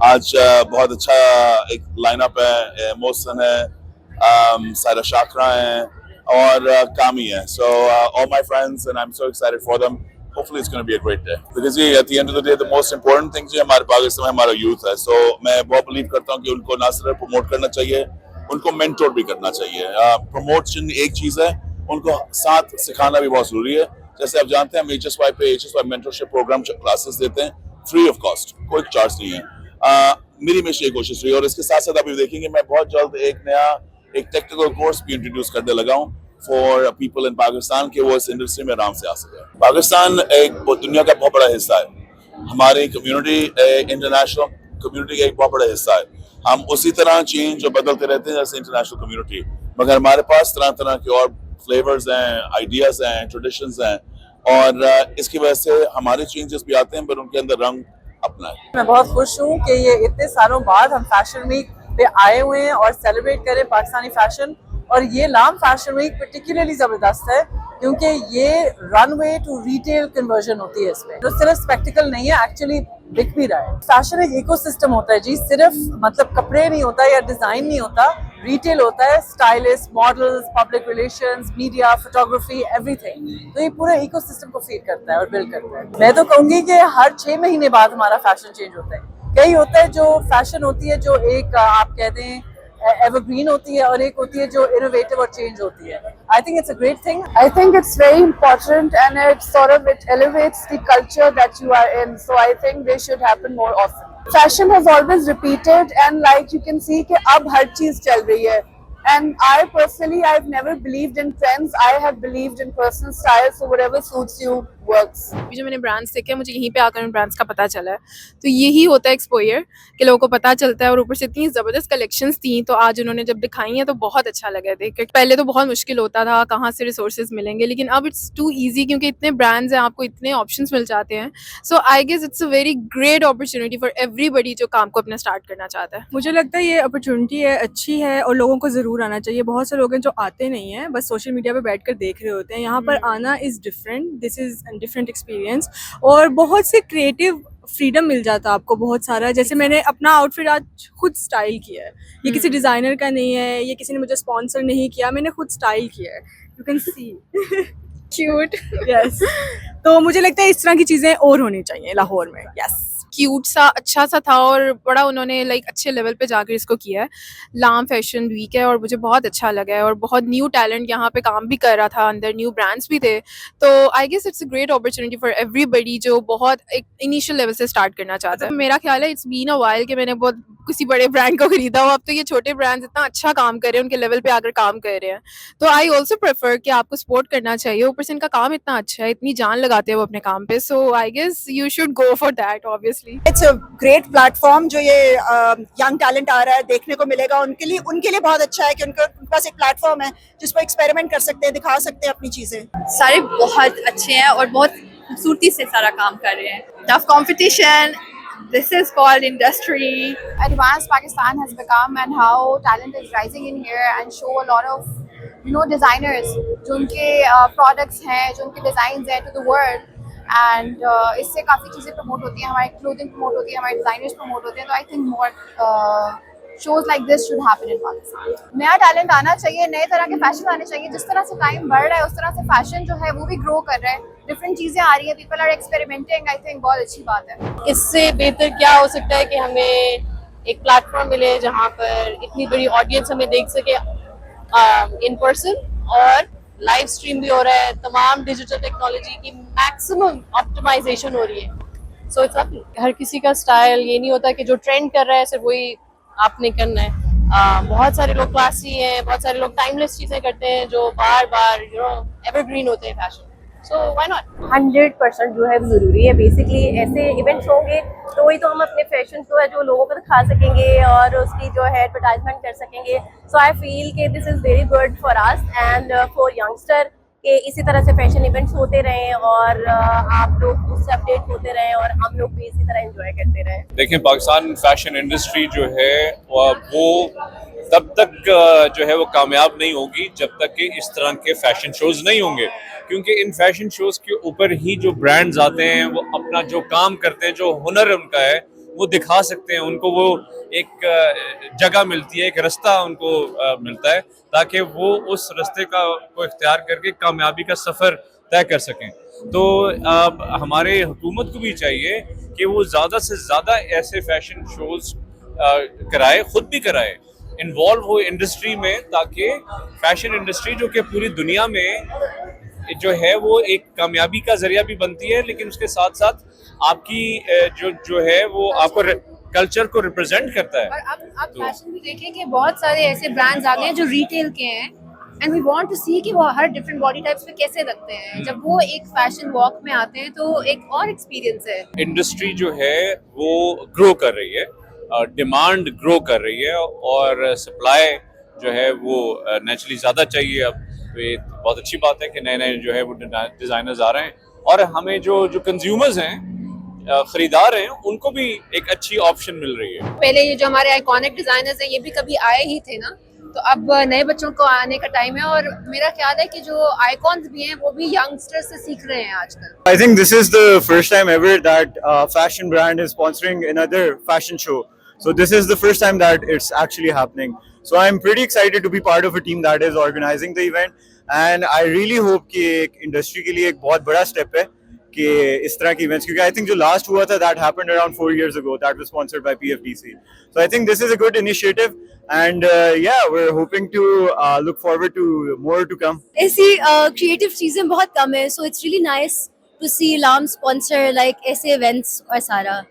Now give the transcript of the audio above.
आज बहुत अच्छा एक लाइनअप है, मोहसिन है, सारा शाकरा है और कामी है. So all my friends and I'm so excited for them. Hopefully it's going to be a great day. Because at the end of the day, the most important thing जो हमारे पाकिस्तान में हमारा youth है. So मैं बहुत believe करता हूँ कि उनको ना सिर्फ promote करना चाहिए, उनको mentor भी करना चाहिए. Promotion एक चीज़ है, उनको साथ सिखाना भी बहुत जरूरी है. जैसे आप जानते हैं हम HSY पे HSY mentorship program classes देते हैं free of cost, कोई चार्ज नहीं है. मेरी हमेशा ये कोशिश रही है और इसके साथ साथ आप देखेंगे मैं बहुत जल्द एक नया एक टेक्निकल कोर्स भी इंट्रोड्यूस करने लगा हूँ फॉर पीपल इन पाकिस्तान के वो इस इंडस्ट्री में आराम से आ सके. पाकिस्तान एक दुनिया का बहुत बड़ा हिस्सा है. हमारी कम्युनिटी इंटरनेशनल कम्युनिटी का एक बहुत बड़ा हिस्सा है. हम उसी तरह चेंज और बदलते रहते हैं जैसे इंटरनेशनल कम्युनिटी, मगर हमारे पास तरह तरह के और फ्लेवर्स हैं, आइडियाज हैं, ट्रेडिशंस हैं और इसकी वजह से हमारे चेंजेस भी आते हैं पर उनके अंदर रंग अपना है. मैं बहुत खुश हूँ कि ये इतने सालों बाद हम फैशन वीक पे आए हुए हैं और सेलिब्रेट करें पाकिस्तानी फैशन. और ये लाम फैशन वीक पर्टिकुलरली जबरदस्त है क्योंकि ये रनवे टू रिटेल कन्वर्जन होती है. इसमें जो सिर्फ स्पेक्टिकल नहीं है, एक्चुअली बिक भी रहा है. फैशन एक इकोसिस्टम होता है जी, सिर्फ मतलब कपड़े नहीं होता या डिजाइन नहीं होता, रिटेल होता है, stylist, models, public relations, media, photography, everything. तो ये पूरा इकोसिस्टम को फीड करता है और बिल्ड करता है. मैं तो कहूंगी कि हर 6 महीने बाद हमारा फैशन चेंज होता है. कई होता है जो फैशन होती है जो एक आप कहते हैं एवरग्रीन होती है और एक होती है जो इनोवेटिव और चेंज होती है. I think it's a great thing. I think it's very important and it elevates the culture that you are in. So I think they should happen more often. Fashion has always repeated and like you can see कि अब हर चीज चल रही है. And I personally, I've never believed in trends. I have believed in personal style. So whatever suits you works. जो मैंने brands देखे मुझे यहीं पे आकर ब्रांड्स का पता चला है. तो यही होता है एक्सपोजर कि लोगों को पता चलता है और ऊपर से इतनी ज़बरदस्त कलेक्शंस थी तो आज उन्होंने जब दिखाई हैं तो बहुत अच्छा लगा देख के. पहले तो बहुत मुश्किल होता था कहाँ से रिसोर्सेज मिलेंगे, लेकिन अब इट्स टू ईजी क्योंकि इतने ब्रांड्स हैं, आपको इतने ऑप्शंस मिल जाते हैं. So I guess it's a very great opportunity for everybody जो काम को अपना स्टार्ट करना चाहता है. मुझे लगता है ये अपॉर्चुनिटी है, अच्छी है और लोगों को ज़रूर आना चाहिए. बहुत से लोग हैं जो आते नहीं हैं, बस सोशल मीडिया पे बैठकर देख रहे होते हैं. यहाँ पर आना is different, this is different experience और बहुत से क्रिएटिव फ्रीडम मिल जाता है आपको बहुत सारा. जैसे मैंने अपना आउटफिट आज खुद स्टाइल किया है, ये किसी डिज़ाइनर का नहीं है, ये किसी ने मुझे स्पॉन्सर नहीं किया, मैंने खुद स्टाइल किया है. You can see cute. Yes. तो मुझे लगता है इस तरह की चीज़ें और होनी चाहिए लाहौर में. यस. क्यूट सा अच्छा सा था और बड़ा उन्होंने अच्छे लेवल पे जाकर इसको किया है. लाम फैशन वीक है और मुझे बहुत अच्छा लगा है और बहुत न्यू टैलेंट यहाँ पे काम भी कर रहा था, अंदर न्यू ब्रांड्स भी थे. तो I guess it's a great opportunity for everybody जो बहुत एक इनिशियल लेवल से स्टार्ट करना चाहता है. मेरा ख्याल है इट्स बीन अ वाइल कि मैंने बहुत किसी बड़े ब्रांड को खरीदा हो. अब तो ये छोटे ब्रांड्स इतना अच्छा काम कर रहे हैं, उनके लेवल पे आकर काम कर रहे हैं. तो आई ऑल्सो प्रेफर कि आपको सपोर्ट करना चाहिए. ऊपर से इनका काम इतना अच्छा है, इतनी जान लगाते हैं वो अपने काम पे. So I guess you should go for that obviously. It's a great platform जो ये यंग टैलेंट आ रहा है देखने को मिलेगा उनके लिए बहुत अच्छा है कि उनके पास एक प्लेटफॉर्म है जिस पर एक्सपेरिमेंट कर सकते हैं, दिखा सकते हैं अपनी चीजें. सारे बहुत अच्छे हैं और बहुत खूबसूरती से सारा काम कर रहे हैं. Tough competition, this is called industry. Advanced Pakistan has become and how talent is rising in here and show a lot of designers जो उनके products हैं, जो उनके designs हैं to the world. And इससे काफ़ी चीज़ें प्रमोट होती हैं, हमारी क्लोथिंग प्रमोट होती है, हमारे डिज़ाइनर्स प्रमोट होते हैं. तो I think more shows like this should happen in Pakistan. नया टैलेंट आना चाहिए, नए तरह के फैशन आने चाहिए. जिस तरह से टाइम बढ़ रहा है उस तरह से फैशन जो है वो भी ग्रो कर रहा है. डिफरेंट चीज़ें आ रही हैं, people are experimenting. I think बहुत अच्छी बात है. इससे बेहतर क्या हो सकता है कि हमें एक प्लेटफॉर्म मिले जहाँ पर इतनी बड़ी ऑडियंस हमें देख सके इन पर्सन और लाइव स्ट्रीम भी हो रहा है. तमाम डिजिटल टेक्नोलॉजी की मैक्सिमम ऑप्टिमाइजेशन हो रही है. So it's lovely. हर किसी का स्टाइल ये नहीं होता कि जो ट्रेंड कर रहा है सिर्फ वही आपने करना है. बहुत सारे लोग क्लासी हैं, बहुत सारे लोग टाइमलेस चीज़ें करते हैं जो बार बार एवरग्रीन होते हैं फैशन. So why not. 100% जो है ज़रूरी है. बेसिकली ऐसे इवेंट्स होंगे तो वही तो हम अपने फैशन को है जो लोगों को दिखा सकेंगे और उसकी जो है एडवर्टाइजमेंट कर सकेंगे. सो आई फील कि this is very good for us and for youngster कि इसी तरह से फैशन इवेंट्स होते रहें और आप लोग उससे अपडेट होते रहें और हम लोग भी इसी तरह एंजॉय करते रहें. देखिए पाकिस्तान फैशन इंडस्ट्री जो है वो तब तक जो है वो कामयाब नहीं होगी जब तक कि इस तरह के फैशन शोज नहीं होंगे. क्योंकि इन फैशन शोज के ऊपर ही जो ब्रांड्स आते हैं वो अपना जो काम करते हैं, जो हुनर उनका है वो दिखा सकते हैं, उनको वो एक जगह मिलती है, एक रास्ता उनको मिलता है ताकि वो उस रास्ते को इख्तियार करके कामयाबी का सफ़र तय कर सकें। तो हमारे हुकूमत को भी चाहिए कि वो ज़्यादा से ज़्यादा ऐसे फैशन शोज़ कराए, खुद भी कराए, इन्वॉल्व हो इंडस्ट्री में, ताकि फैशन इंडस्ट्री जो कि पूरी दुनिया में जो है वो एक कामयाबी का जरिया भी बनती है, लेकिन उसके साथ साथ आपकी जो है वो आपको कल्चर को रिप्रेजेंट करता है। और आप फैशन भी देखें कि बहुत सारे ऐसे ब्रांड्स आ गए हैं जो रिटेल के हैं एंड वी वांट टू सी कि वो हर डिफरेंट बॉडी टाइप्स पे कैसे लगते हैं। जब वो एक फैशन वॉक में आते हैं तो एक और एक्सपीरियंस है। इंडस्ट्री जो है वो ग्रो कर रही है, डिमांड ग्रो कर रही है और सप्लाई जो है वो नेचुरली ज़्यादा चाहिए अब। तो ये बहुत अच्छी बात है कि नए नए जो है वो डिज़ाइनर्स आ रहे हैं और हमें जो कंज्यूमर्स हैं, खरीदार हैं, उनको भी एक अच्छी ऑप्शन मिल रही है। पहले ये जो हमारे आइकॉनिक डिजाइनर्स हैं ये भी कभी आए ही थे ना, तो अब नए बच्चों को आने का टाइम है और मेरा ख्याल है कि जो आइकॉन्स भी हैं वो भी यंगस्टर्स से सीख रहे हैं आजकल। I think this is the first time ever that a fashion brand is sponsoring another fashion show. So this is the first time that it's actually happening. So I'm pretty excited to be part of a team that is organizing the event. And I really hope कि एक industry के लिए एक बहुत बड़ा step है कि इस तरह की events, क्योंकि I think जो last हुआ था that happened around 4 years ago, that was sponsored by PFDC. So I think this is a good initiative and yeah, we're hoping to look forward to more to come. ऐसी creative चीज़ें बहुत कम है, so it's really nice to see Lam sponsor like ऐसे events और सारा।